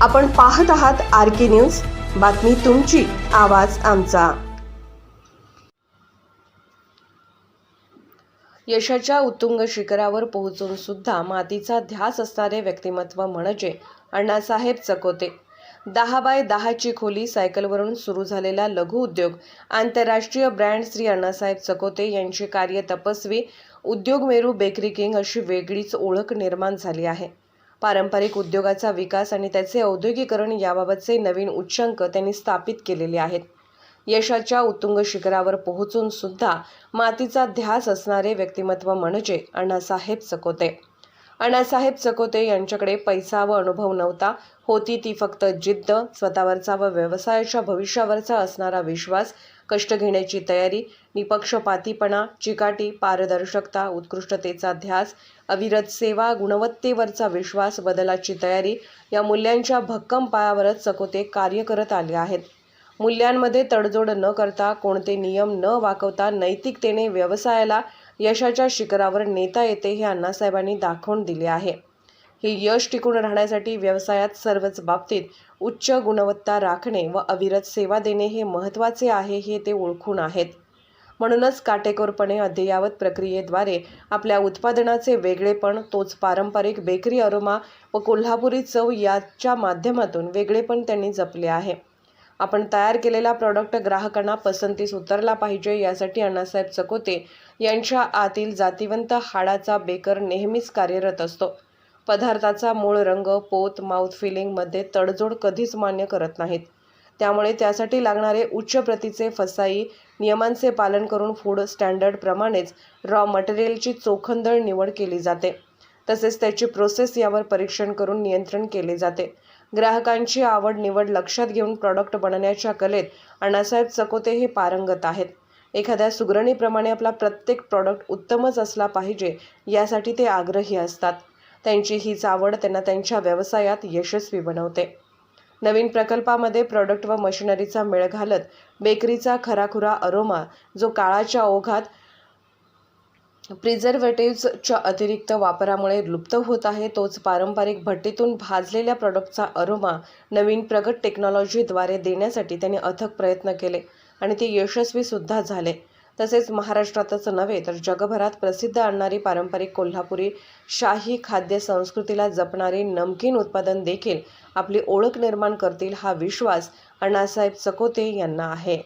आपण पाहत आहात RK न्यूज, बातमी तुमची, आवाज आमचा। यशाच्या उत्तुंग शिखरावर पोहोचून सुद्धा मातीचा ध्यास असणारे व्यक्तिमत्व म्हणजे अण्णासाहेब चकोते। 10 बाय 10 ची खोली सायकलवरून सुरू झालेला लघु उद्योग आंतरराष्ट्रीय ब्रँड श्री अण्णासाहेब चकोते यांची कार्य तपस्वी उद्योग मेरू बेकरी किंग अशी वेगळीच ओळख निर्माण झाली आहे। पारंपरिक उद्योगाचा विकास आणि त्याचे औद्योगिकरण याबाबतचे नवीन उच्चांक त्यांनी स्थापित केलेले आहेत। यशाच्या उत्तुंग शिखरावर पोहोचून सुद्धा मातीचा ध्यास असणारे व्यक्तिमत्व म्हणजे अण्णासाहेब चकोते। अण्णासाहेब चकोते यांच्याकडे पैसा व अनुभव नव्हता, होती ती फक्त जिद्द, स्वतःवरचा व व्यवसायाच्या भविष्यावरचा असणारा विश्वास, कष्ट घेण्याची तयारी, निपक्षपातीपणा, चिकाटी, पारदर्शकता, उत्कृष्टतेचा ध्यास, अविरत सेवा, गुणवत्तेवरचा विश्वास, बदलाची तयारी या मूल्यांच्या भक्कम पायावरच चकोते कार्य करत आले आहेत। मूल्यांमध्ये तडजोड न करता, कोणते नियम न वाकवता नैतिकतेने व्यवसायाला यशाच्या शिखरावर नेता येते हे अण्णासाहेबांनी दाखवून दिले आहे। हे यश टिकून राहण्यासाठी व्यवसायात सर्वच बाबतीत उच्च गुणवत्ता राखणे व अविरत सेवा देणे हे महत्त्वाचे आहे हे ते ओळखून आहेत। म्हणूनच काटेकोरपणे अद्ययावत प्रक्रियेद्वारे आपल्या उत्पादनाचे वेगळेपण, तोच पारंपरिक बेकरी अरोमा व कोल्हापुरी चव याच्या माध्यमातून वेगळेपण त्यांनी जपले आहे। आपण तयार केलेला प्रॉडक्ट ग्राहकांना पसंतीस उतरला पाहिजे यासाठी अण्णासाहेब चकोते यांच्या आतील जातिवंत हाडाचा बेकर नेहमीच कार्यरत असतो। पदार्थाचा मूळ रंग, पोत, माउथ फिलिंगमध्ये तडजोड कधीच मान्य करत नाहीत। त्यामुळे त्यासाठी लागणारे उच्च प्रतीचे फसाई नियमांचे पालन करून फूड स्टँडर्ड प्रमाणेच रॉ मटेरियलची चोखंदळ निवड केली जाते। तसेच त्याची प्रोसेस यावर परीक्षण करून नियंत्रण केले जाते। ग्राहकांची आवड निवड लक्षात घेऊन प्रॉडक्ट बनवण्याच्या कलेत अण्णासाहेब चकोते हे पारंगत आहेत। एखाद्या सुगरणीप्रमाणे आपला प्रत्येक प्रॉडक्ट उत्तमच असला पाहिजे यासाठी ते आग्रही असतात। त्यांची हीच आवड त्यांना त्यांच्या व्यवसायात यशस्वी बनवते। नवीन प्रकल्पामध्ये प्रॉडक्ट व मशिनरीचा मेळ घालत बेकरीचा खराखुरा अरोमा जो काळाच्या ओघात प्रिझर्व्हेटिव्हजच्या अतिरिक्त वापरामुळे लुप्त होत आहे, तोच पारंपरिक भट्टीतून भाजलेल्या प्रॉडक्टचा अरोमा नवीन प्रगत टेक्नॉलॉजीद्वारे देण्यासाठी त्यांनी अथक प्रयत्न केले आणि ते यशस्वी सुद्धा झाले। तसेच महाराष्ट्रातच नव्हे तर जगभरात प्रसिद्ध आणणारी पारंपरिक कोल्हापुरी शाही खाद्य संस्कृतीला जपणारी नमकीन उत्पादन देखील आपली ओळख निर्माण करतील हा विश्वास अण्णासाहेब चकोते यांना आहे।